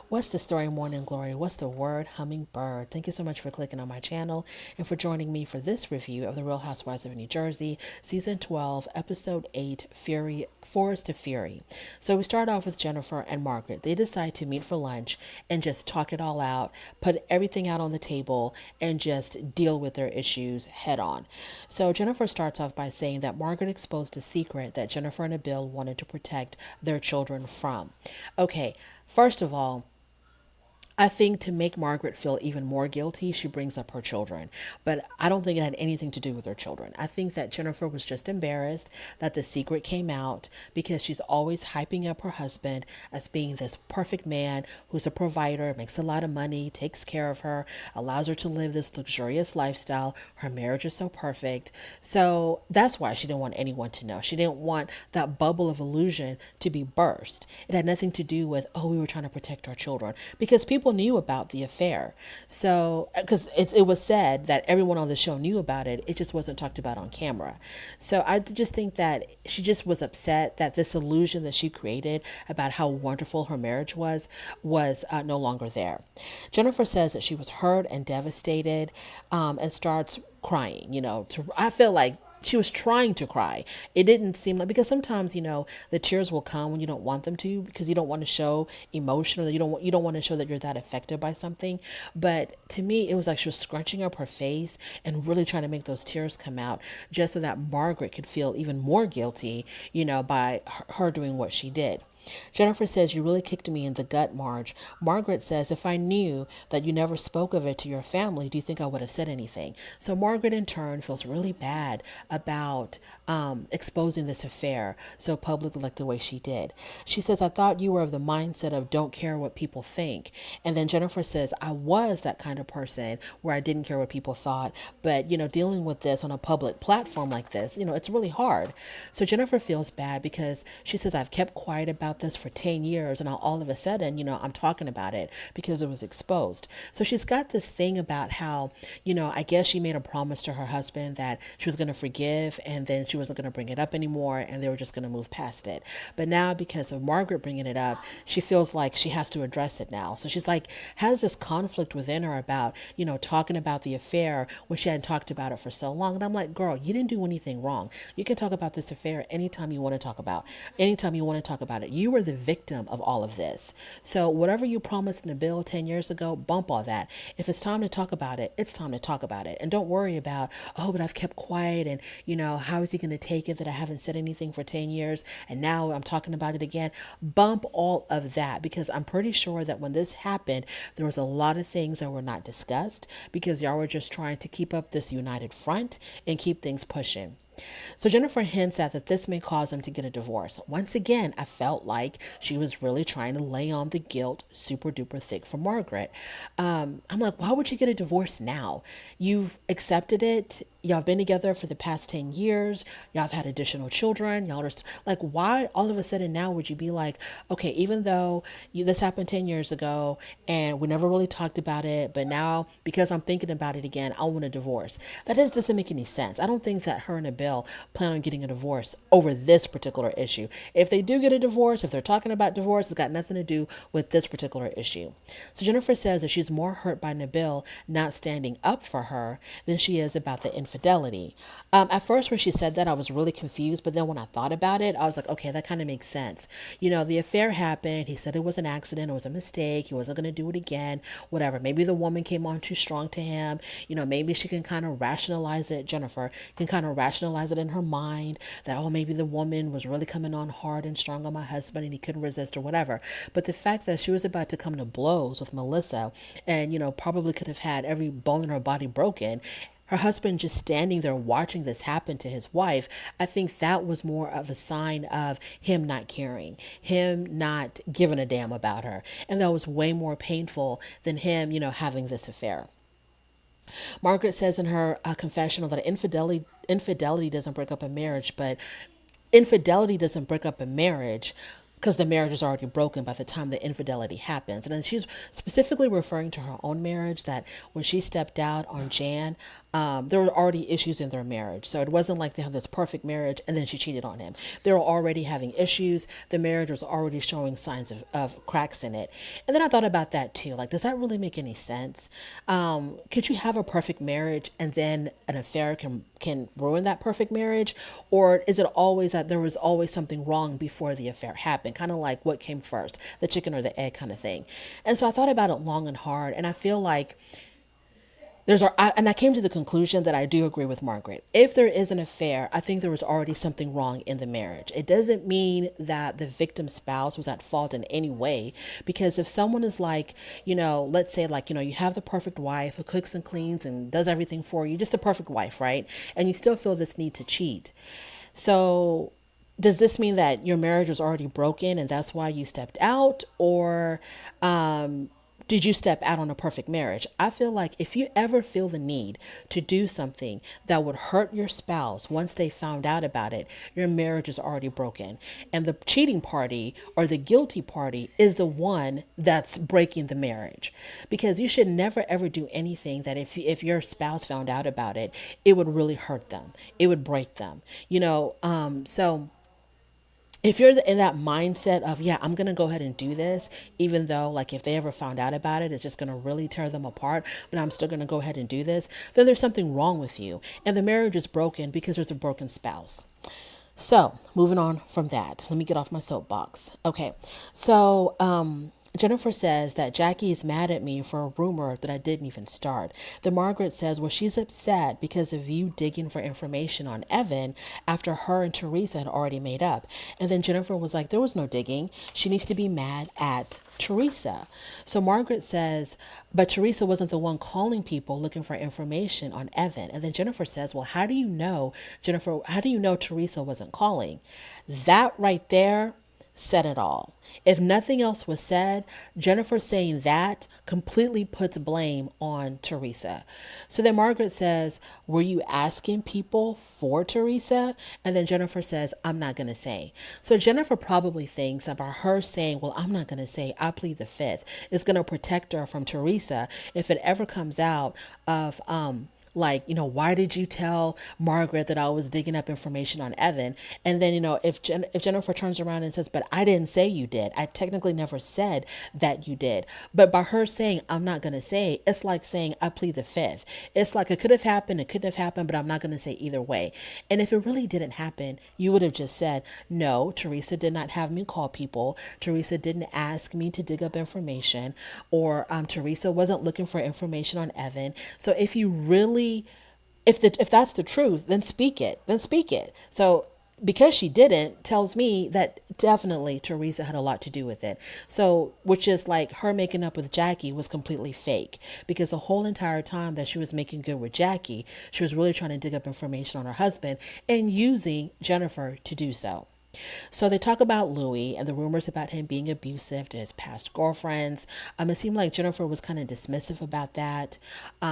What's the story, Morning Glory? What's the word, hummingbird? Thank you so much for clicking on my channel and for joining me for this review of The Real Housewives of New Jersey, Season 12, Episode 8, Fury, Forest to Fury. So we start off with Jennifer and Margaret. They decide to meet for lunch and just talk it all out, put everything out on the table, and just deal with their issues head on. So Jennifer starts off by saying that Margaret exposed a secret that Jennifer and Bill wanted to protect their children from. Okay, first of all, I think to make Margaret feel even more guilty, she brings up her children. But I don't think it had anything to do with her children. I think that Jennifer was just embarrassed that the secret came out because she's always hyping up her husband as being this perfect man who's a provider, makes a lot of money, takes care of her, allows her to live this luxurious lifestyle. Her marriage is so perfect. So that's why she didn't want anyone to know. She didn't want that bubble of illusion to be burst. It had nothing to do with, oh, we were trying to protect our children, because people knew about the affair. So, because it was said that everyone on the show knew about it, it just wasn't talked about on camera. So I just think that she just was upset that this illusion that she created about how wonderful her marriage was no longer there. Jennifer says that she was hurt and devastated, and starts crying. I feel like she was trying to cry. It didn't seem like, because sometimes, the tears will come when you don't want them to, because you don't want to show emotion, or you don't want to show that you're that affected by something. But to me, it was like she was scrunching up her face and really trying to make those tears come out, just so that Margaret could feel even more guilty, by her doing what she did. Jennifer says, "You really kicked me in the gut, Marge." Margaret says, "If I knew that you never spoke of it to your family, do you think I would have said anything?" So Margaret, in turn, feels really bad about exposing this affair so publicly, like the way she did. She says, "I thought you were of the mindset of don't care what people think." And then Jennifer says, "I was that kind of person where I didn't care what people thought. But, dealing with this on a public platform like this, it's really hard." So Jennifer feels bad because she says, "I've kept quiet about this for 10 years, and all of a sudden, I'm talking about it because it was exposed." So she's got this thing about how, I guess she made a promise to her husband that she was going to forgive, and then she wasn't going to bring it up anymore, and they were just going to move past it. But now, because of Margaret bringing it up, she feels like she has to address it now. So she's like, has this conflict within her about, talking about the affair when she hadn't talked about it for so long. And I'm like, girl, you didn't do anything wrong. You can talk about this affair anytime you want to talk about it. You were the victim of all of this. So whatever you promised Nabil 10 years ago, bump all that. If it's time to talk about it, it's time to talk about it. And don't worry about, oh, but I've kept quiet, and, how is he going to take it that I haven't said anything for 10 years and now I'm talking about it again? Bump all of that, because I'm pretty sure that when this happened, there was a lot of things that were not discussed because y'all were just trying to keep up this united front and keep things pushing. So Jennifer hints at that this may cause them to get a divorce. Once again, I felt like she was really trying to lay on the guilt super duper thick for Margaret. I'm like, why would you get a divorce now? You've accepted it. Y'all have been together for the past 10 years. Y'all have had additional children. Y'all are like, why all of a sudden now would you be like, okay, even though this happened 10 years ago and we never really talked about it, but now because I'm thinking about it again, I want a divorce. That just doesn't make any sense. I don't think that her and Bill plan on getting a divorce over this particular issue. If they do get a divorce, if they're talking about divorce, it's got nothing to do with this particular issue. So Jennifer says that she's more hurt by Nabil not standing up for her than she is about the infidelity. At first, when she said that, I was really confused. But then when I thought about it, I was like, okay, that kind of makes sense. The affair happened. He said it was an accident. It was a mistake. He wasn't going to do it again. Whatever. Maybe the woman came on too strong to him. Maybe she can kind of rationalize it. Jennifer can kind of rationalize it in her mind that, oh, maybe the woman was really coming on hard and strong on my husband and he couldn't resist or whatever. But the fact that she was about to come to blows with Melissa and, probably could have had every bone in her body broken, her husband just standing there watching this happen to his wife, I think that was more of a sign of him not caring, him not giving a damn about her. And that was way more painful than him, having this affair. Margaret says in her confessional that infidelity doesn't break up a marriage, but infidelity doesn't break up a marriage because the marriage is already broken by the time the infidelity happens. And then she's specifically referring to her own marriage, that when she stepped out on Jan, there were already issues in their marriage. So it wasn't like they have this perfect marriage and then she cheated on him. They were already having issues. The marriage was already showing signs of cracks in it. And then I thought about that too. Like, does that really make any sense? Could you have a perfect marriage and then an affair can ruin that perfect marriage? Or is it always that there was always something wrong before the affair happened? Kind of like what came first, the chicken or the egg kind of thing. And so I thought about it long and hard. And I feel like and I came to the conclusion that I do agree with Margaret. If there is an affair, I think there was already something wrong in the marriage. It doesn't mean that the victim spouse was at fault in any way, because if someone is like, let's say like, you have the perfect wife who cooks and cleans and does everything for you, just the perfect wife, right? And you still feel this need to cheat. So does this mean that your marriage was already broken and that's why you stepped out? Or, did you step out on a perfect marriage? I feel like if you ever feel the need to do something that would hurt your spouse once they found out about it, your marriage is already broken. And the cheating party or the guilty party is the one that's breaking the marriage. Because you should never ever do anything that if your spouse found out about it, it would really hurt them. It would break them. So if you're in that mindset of, yeah, I'm going to go ahead and do this, even though like if they ever found out about it, it's just going to really tear them apart, but I'm still going to go ahead and do this, then there's something wrong with you. And the marriage is broken because there's a broken spouse. So moving on from that, let me get off my soapbox. Okay. So, Jennifer says that Jackie is mad at me for a rumor that I didn't even start. Then Margaret says, well, she's upset because of you digging for information on Evan after her and Theresa had already made up. And then Jennifer was like, there was no digging. She needs to be mad at Theresa. So Margaret says, but Theresa wasn't the one calling people looking for information on Evan. And then Jennifer says, well, how do you know Theresa wasn't calling? That right there said it all. If nothing else was said, Jennifer saying that completely puts blame on Theresa. So then Margaret says, were you asking people for Theresa? And then Jennifer says, I'm not going to say. So Jennifer probably thinks about her saying, well, I'm not going to say, I plead the fifth, is going to protect her from Theresa if it ever comes out of, why did you tell Margaret that I was digging up information on Evan? And then, if Jennifer turns around and says, but I didn't say you did. I technically never said that you did. But by her saying, I'm not going to say, it's like saying, I plead the fifth. It's like it could have happened, it couldn't have happened, but I'm not going to say either way. And if it really didn't happen, you would have just said, no, Theresa did not have me call people. Theresa didn't ask me to dig up information, or Theresa wasn't looking for information on Evan. So if you really if that's the truth, then speak it. So because she didn't tells me that definitely Theresa had a lot to do with it. So, which is like her making up with Jackie was completely fake, because the whole entire time that she was making good with Jackie, she was really trying to dig up information on her husband and using Jennifer to do so. So they talk about Louis and the rumors about him being abusive to his past girlfriends. It seemed like Jennifer was kind of dismissive about that.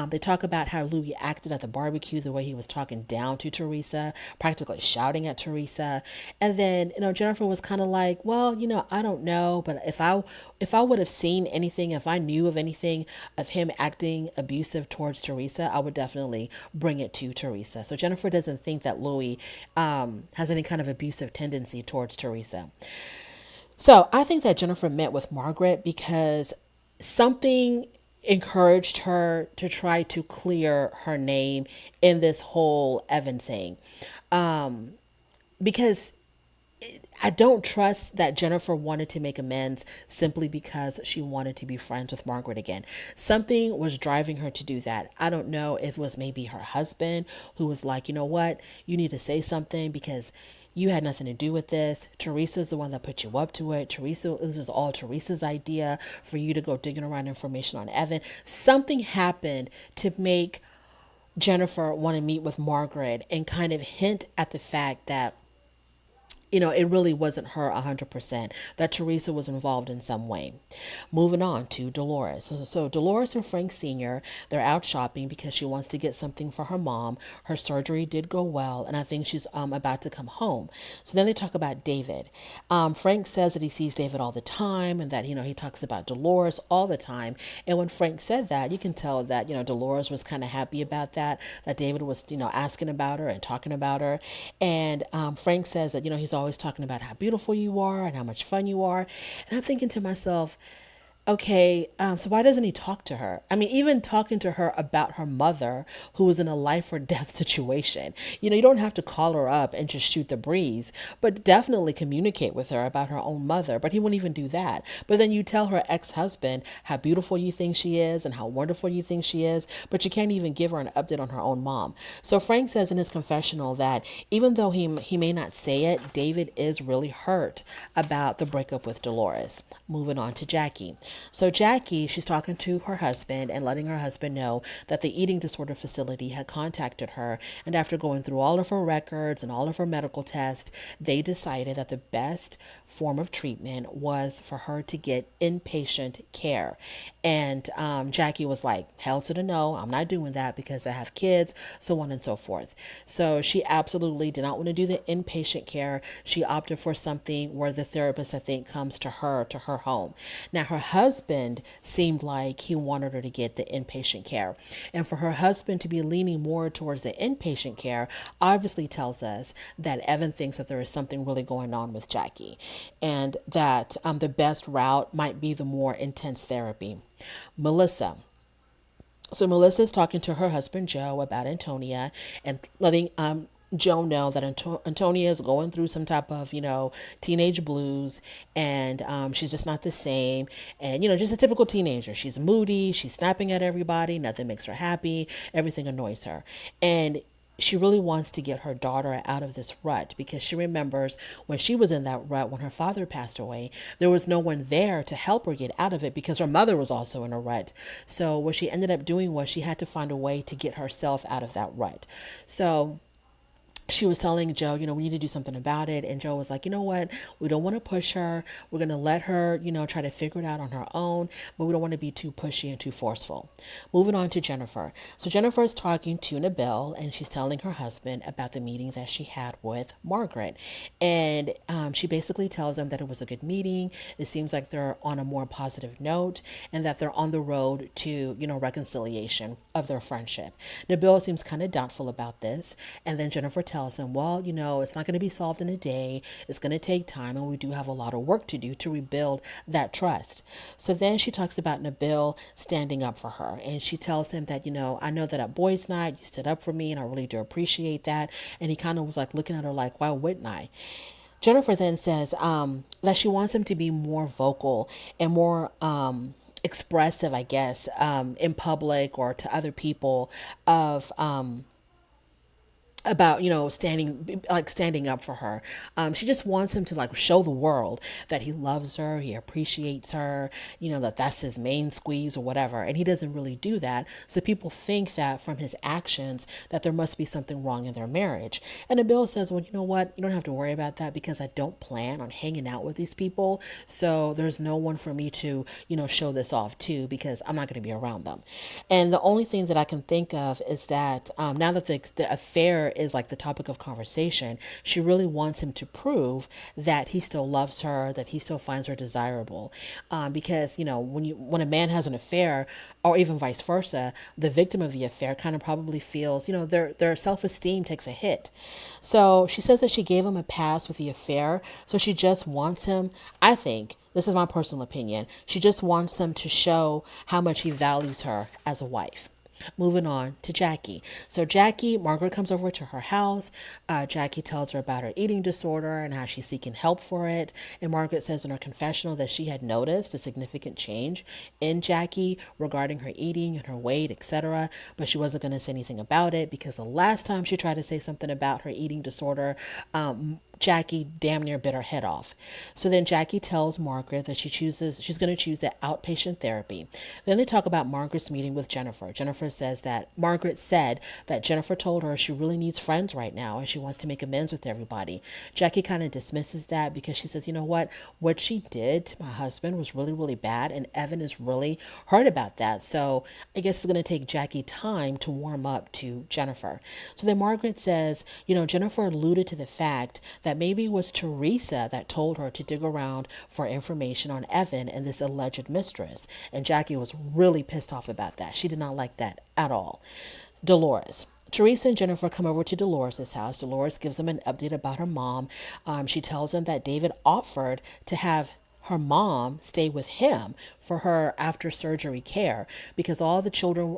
They talk about how Louis acted at the barbecue, the way he was talking down to Theresa, practically shouting at Theresa. And then, Jennifer was kind of like, well, I don't know, but if I would have seen anything, if I knew of anything of him acting abusive towards Theresa, I would definitely bring it to Theresa. So Jennifer doesn't think that Louis has any kind of abusive tendency towards Theresa. So I think that Jennifer met with Margaret because something encouraged her to try to clear her name in this whole Evan thing. Because I don't trust that Jennifer wanted to make amends simply because she wanted to be friends with Margaret again. Something was driving her to do that. I don't know if it was maybe her husband who was like, you know what, you need to say something because you had nothing to do with this. Teresa's the one that put you up to it. This is all Teresa's idea for you to go digging around information on Evan. Something happened to make Jennifer want to meet with Margaret and kind of hint at the fact that it really wasn't her 100%, that Theresa was involved in some way. Moving on to Dolores. So Dolores and Frank Sr., they're out shopping because she wants to get something for her mom. Her surgery did go well, and I think she's about to come home. So then they talk about David. Frank says that he sees David all the time and that, he talks about Dolores all the time. And when Frank said that, you can tell that, Dolores was kind of happy about that David was, asking about her and talking about her. And Frank says that, he's always talking about how beautiful you are and how much fun you are. And I'm thinking to myself, okay, so why doesn't he talk to her? I mean, even talking to her about her mother, who was in a life or death situation. You don't have to call her up and just shoot the breeze, but definitely communicate with her about her own mother. But he wouldn't even do that. But then you tell her ex-husband how beautiful you think she is and how wonderful you think she is, but you can't even give her an update on her own mom. So Frank says in his confessional that even though he may not say it, David is really hurt about the breakup with Dolores. Moving on to Jackie. So Jackie, she's talking to her husband and letting her husband know that the eating disorder facility had contacted her. And after going through all of her records and all of her medical tests, they decided that the best form of treatment was for her to get inpatient care. And Jackie was like, hell to the no, I'm not doing that because I have kids, so on and so forth. So she absolutely did not want to do the inpatient care. She opted for something where the therapist, I think, comes to her home. Now, her husband seemed like he wanted her to get the inpatient care. And for her husband to be leaning more towards the inpatient care obviously tells us that Evan thinks that there is something really going on with Jackie and that the best route might be the more intense therapy. Melissa. So Melissa's talking to her husband Joe about Antonia and letting Joe know that Antonia is going through some type of, teenage blues, and she's just not the same. And, just a typical teenager. She's moody, she's snapping at everybody, nothing makes her happy, everything annoys her. And she really wants to get her daughter out of this rut because she remembers when she was in that rut, when her father passed away, there was no one there to help her get out of it because her mother was also in a rut. So what she ended up doing was she had to find a way to get herself out of that rut. So she was telling Joe, we need to do something about it. And Joe was like, you know what? We don't want to push her. We're going to let her, try to figure it out on her own, but we don't want to be too pushy and too forceful. Moving on to Jennifer. So Jennifer is talking to Nabil and she's telling her husband about the meeting that she had with Margaret. And she basically tells him that it was a good meeting. It seems like they're on a more positive note and that they're on the road to, reconciliation of their friendship. Nabil seems kind of doubtful about this. And then Jennifer tells him, well, it's not going to be solved in a day. It's going to take time, and we do have a lot of work to do to rebuild that trust. So then she talks about Nabil standing up for her, and she tells him that, I know that at boys' night you stood up for me, and I really do appreciate that. And he kind of was like looking at her like, why wouldn't I? Jennifer then says that she wants him to be more vocal and more expressive, I guess, in public or to other people of about standing up for her. She just wants him to show the world that he loves her, he appreciates her, that's his main squeeze or whatever, and he doesn't really do that. So people think that from his actions that there must be something wrong in their marriage. And Nabil says, well, you know what, you don't have to worry about that because I don't plan on hanging out with these people, so there's no one for me to show this off to because I'm not going to be around them. And the only thing that I can think of is that now that the affair is the topic of conversation, she really wants him to prove that he still loves her, that he still finds her desirable. Because, when a man has an affair, or even vice versa, the victim of the affair kind of probably feels, their self-esteem takes a hit. So she says that she gave him a pass with the affair. So she just wants him, I think, this is my personal opinion, she just wants him to show how much he values her as a wife. Moving on to Jackie. So Margaret comes over to her house. Jackie tells her about her eating disorder and how she's seeking help for it. And Margaret says in her confessional that she had noticed a significant change in Jackie regarding her eating and her weight, etc. But she wasn't going to say anything about it because the last time she tried to say something about her eating disorder, Jackie damn near bit her head off. So then Jackie tells Margaret that she's going to choose the outpatient therapy. Then they talk about Margaret's meeting with Jennifer. Jennifer says that Margaret said that Jennifer told her she really needs friends right now and she wants to make amends with everybody. Jackie kind of dismisses that because she says, you know what she did to my husband was really, really bad, and Evan is really hurt about that. So I guess it's going to take Jackie time to warm up to Jennifer. So then Margaret says, Jennifer alluded to the fact that maybe it was Theresa that told her to dig around for information on Evan and this alleged mistress. And Jackie was really pissed off about that. She did not like that at all. Dolores. Theresa and Jennifer come over to Dolores' house. Dolores gives them an update about her mom. She tells them that David offered to have her mom stay with him for her after surgery care because all the children,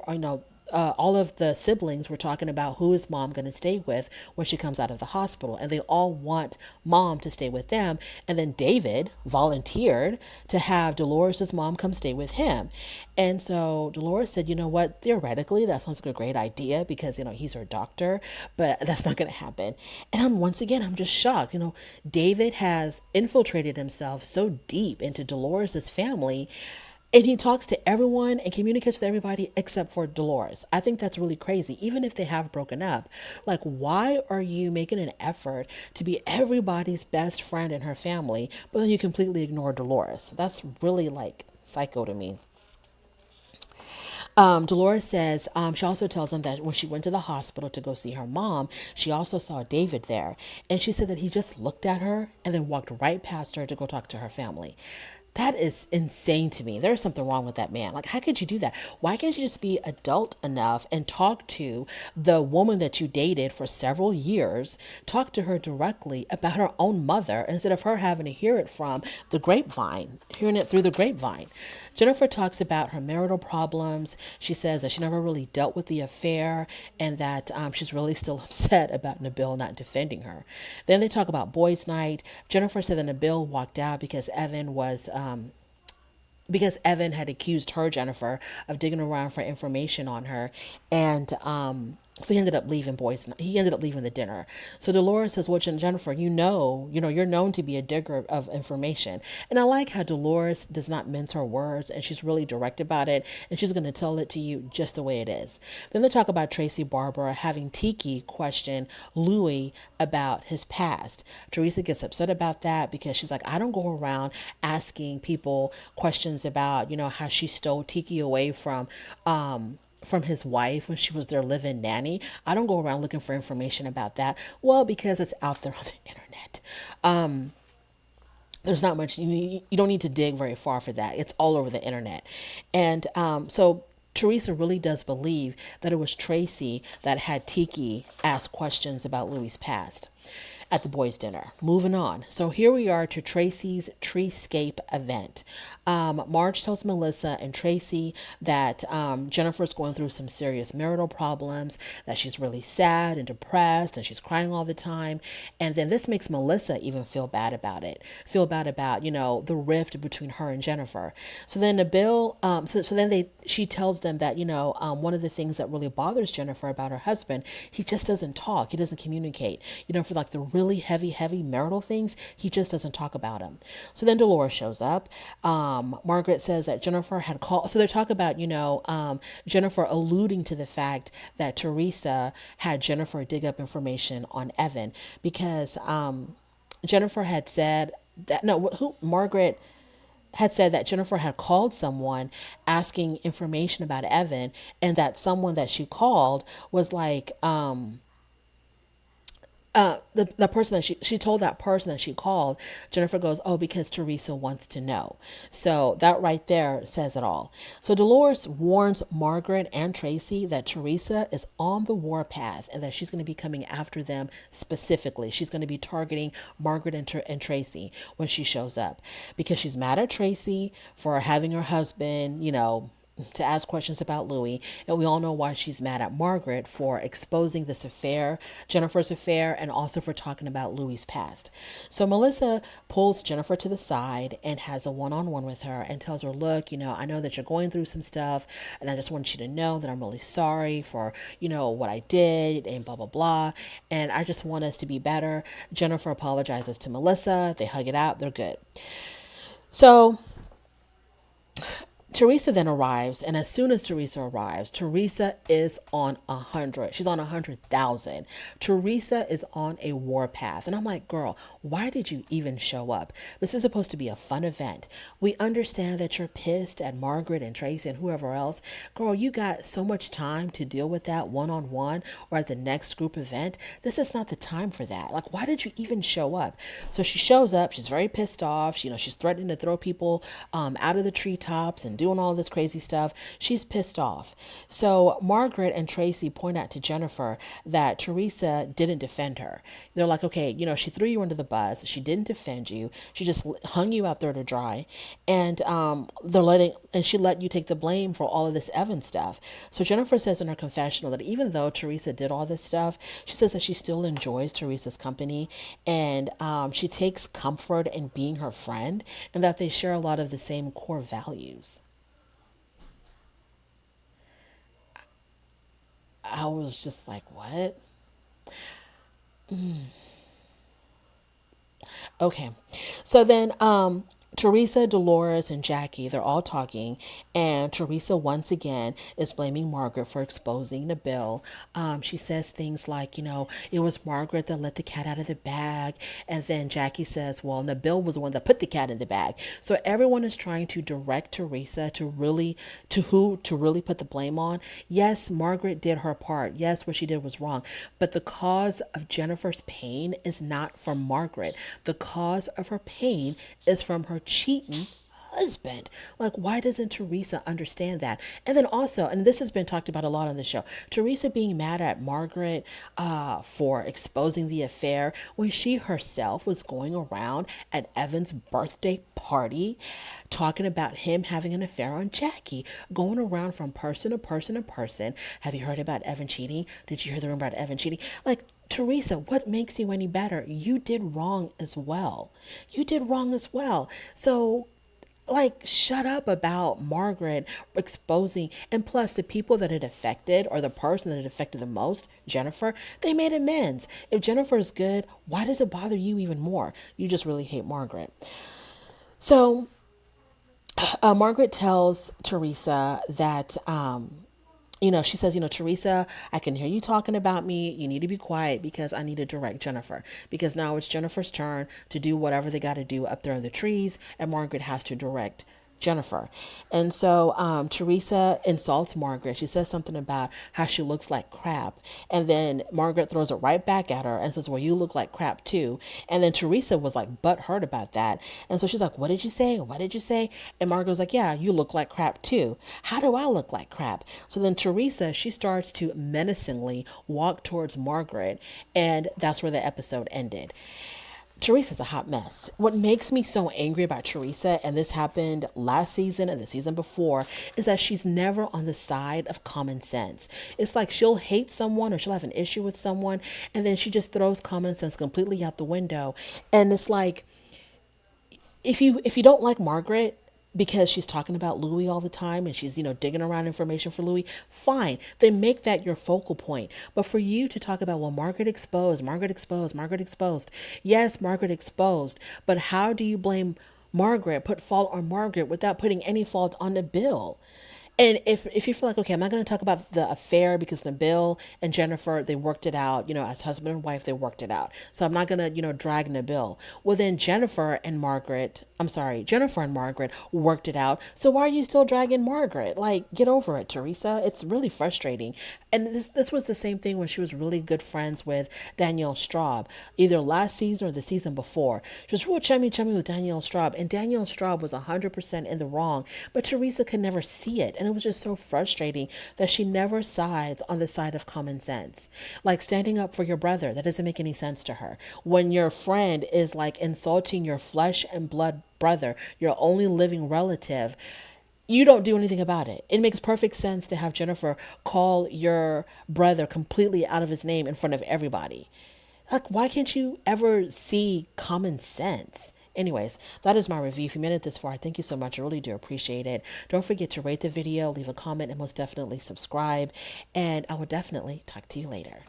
all of the siblings were talking about who is mom going to stay with when she comes out of the hospital, and they all want mom to stay with them. And then David volunteered to have Dolores's mom come stay with him. And so Dolores said, you know what, theoretically that sounds like a great idea because he's her doctor, but that's not going to happen. And I'm just shocked. David has infiltrated himself so deep into Dolores's family, and he talks to everyone and communicates with everybody except for Dolores. I think that's really crazy. Even if they have broken up, like, why are you making an effort to be everybody's best friend in her family, but then you completely ignore Dolores? That's really like psycho to me. Dolores says she also tells them that when she went to the hospital to go see her mom, she also saw David there. And she said that he just looked at her and then walked right past her to go talk to her family. That is insane to me. There's something wrong with that man. Like, how could you do that? Why can't you just be adult enough and talk to the woman that you dated for several years, talk to her directly about her own mother instead of her having to hear it from the grapevine, hearing it through the grapevine? Jennifer talks about her marital problems. She says that she never really dealt with the affair and that she's really still upset about Nabil not defending her. Then they talk about boys' night. Jennifer said that Nabil walked out because Evan had accused her, Jennifer, of digging around for information on her. And so he ended up leaving he ended up leaving the dinner. So Dolores says, well, Jennifer, you're known to be a digger of information. And I like how Dolores does not mince her words, and she's really direct about it, and she's going to tell it to you just the way it is. Then they talk about Tracy Barbara having Tiki question Louis about his past. Theresa gets upset about that because she's like, I don't go around asking people questions about, how she stole Tiki away from his wife when she was their live-in nanny. I don't go around looking for information about that. Well, because it's out there on the internet. There's not much, you don't need to dig very far for that. It's all over the internet. And so Theresa really does believe that it was Tracy that had Tiki ask questions about Louis' past at the boys' dinner. Moving on. So here we are to Tracy's Treescape event. Marge tells Melissa and Tracy that Jennifer's going through some serious marital problems, that she's really sad and depressed and she's crying all the time. And then this makes Melissa even feel bad about it, the rift between her and Jennifer. So then she tells them that, one of the things that really bothers Jennifer about her husband, he just doesn't talk. He doesn't communicate, for like the really heavy marital things, he just doesn't talk about them. So then Dolores shows up. Margaret says that Jennifer had called. So they talk about, Jennifer alluding to the fact that Theresa had Jennifer dig up information on Evan because Jennifer had said that, Margaret had said that Jennifer had called someone asking information about Evan, and that someone that she called was like, the person that she told that person that she called. Jennifer goes, oh, because Theresa wants to know. So that right there says it all. So Dolores warns Margaret and Tracy that Theresa is on the warpath and that she's going to be coming after them specifically. She's going to be targeting Margaret and Tracy when she shows up because she's mad at Tracy for having her husband, to ask questions about Louis, and we all know why she's mad at Margaret for exposing this affair, Jennifer's affair, and also for talking about Louis's past. So Melissa pulls Jennifer to the side and has a one-on-one with her and tells her, look, I know that you're going through some stuff, and I just want you to know that I'm really sorry for, what I did and blah, blah, blah. And I just want us to be better. Jennifer apologizes to Melissa. They hug it out. They're good. So Theresa then arrives, and as soon as Theresa arrives, Theresa is on 100. She's on 100,000. Theresa is on a warpath. And I'm like, girl, why did you even show up? This is supposed to be a fun event. We understand that you're pissed at Margaret and Tracy and whoever else. Girl, you got so much time to deal with that one-on-one or at the next group event. This is not the time for that. Like, why did you even show up? So she shows up. She's very pissed off. She's threatening to throw people out of the treetops and doing all this crazy stuff. She's pissed off. So Margaret and Tracy point out to Jennifer that Theresa didn't defend her. They're like, okay, she threw you under the bus. She didn't defend you. She just hung you out there to dry. And she let you take the blame for all of this Evan stuff. So Jennifer says in her confessional that even though Theresa did all this stuff, she says that she still enjoys Theresa's company, and she takes comfort in being her friend, and that they share a lot of the same core values. I was just like, what? Okay. So then Theresa, Dolores, and Jackie, they're all talking, and Theresa once again is blaming Margaret for exposing the bill. She says things like, it was Margaret that let the cat out of the bag, and then Jackie says, well, Nabil was the one that put the cat in the bag. So everyone is trying to direct Theresa to really put the blame on. Yes, Margaret did her part. Yes, what she did was wrong, but the cause of Jennifer's pain is not from Margaret. The cause of her pain is from her cheating husband. Like, why doesn't Theresa understand that? And then also, and this has been talked about a lot on the show, Theresa being mad at Margaret for exposing the affair when she herself was going around at Evan's birthday party talking about him having an affair on Jackie, going around from person to person to person. Have you heard about Evan cheating? Did you hear the rumor about Evan cheating? Like, Theresa, what makes you any better? You did wrong as well. You did wrong as well. So, like, shut up about Margaret exposing. And plus, the people that it affected, or the person that it affected the most, Jennifer, they made amends. If Jennifer is good, why does it bother you even more? You just really hate Margaret. So Margaret tells Theresa that she says, Theresa, I can hear you talking about me. You need to be quiet because I need to direct Jennifer, because now it's Jennifer's turn to do whatever they got to do up there in the trees, and Margaret has to direct Jennifer. And so Theresa insults Margaret. She says something about how she looks like crap. And then Margaret throws it right back at her and says, well, you look like crap too. And then Theresa was like butthurt about that. And so she's like, what did you say? What did you say? And Margaret was like, yeah, you look like crap too. How do I look like crap? So then Theresa, she starts to menacingly walk towards Margaret. And that's where the episode ended. Theresa's a hot mess. What makes me so angry about Theresa, and this happened last season and the season before, is that she's never on the side of common sense. It's like she'll hate someone or she'll have an issue with someone, and then she just throws common sense completely out the window. And it's like, if you don't like Margaret because she's talking about Louis all the time and she's, digging around information for Louis, fine. Then make that your focal point. But for you to talk about, well, Margaret exposed. Yes, Margaret exposed. But how do you blame Margaret, put fault on Margaret without putting any fault on the bill? And if you feel like, okay, I'm not going to talk about the affair because Nabil and Jennifer, they worked it out, as husband and wife, they worked it out. So I'm not going to, drag Nabil. Well, then Jennifer and Margaret worked it out. So why are you still dragging Margaret? Like, get over it, Theresa. It's really frustrating. And this was the same thing when she was really good friends with Danielle Straub, either last season or the season before. She was real chummy with Danielle Straub, and Danielle Straub was 100% in the wrong, but Theresa could never see it. And it was just so frustrating that she never sides on the side of common sense. Like standing up for your brother, that doesn't make any sense to her. When your friend is like insulting your flesh and blood brother, your only living relative, you don't do anything about it. It makes perfect sense to have Jennifer call your brother completely out of his name in front of everybody. Like, why can't you ever see common sense? Anyways, that is my review. If you made it this far, thank you so much. I really do appreciate it. Don't forget to rate the video, leave a comment, and most definitely subscribe. And I will definitely talk to you later.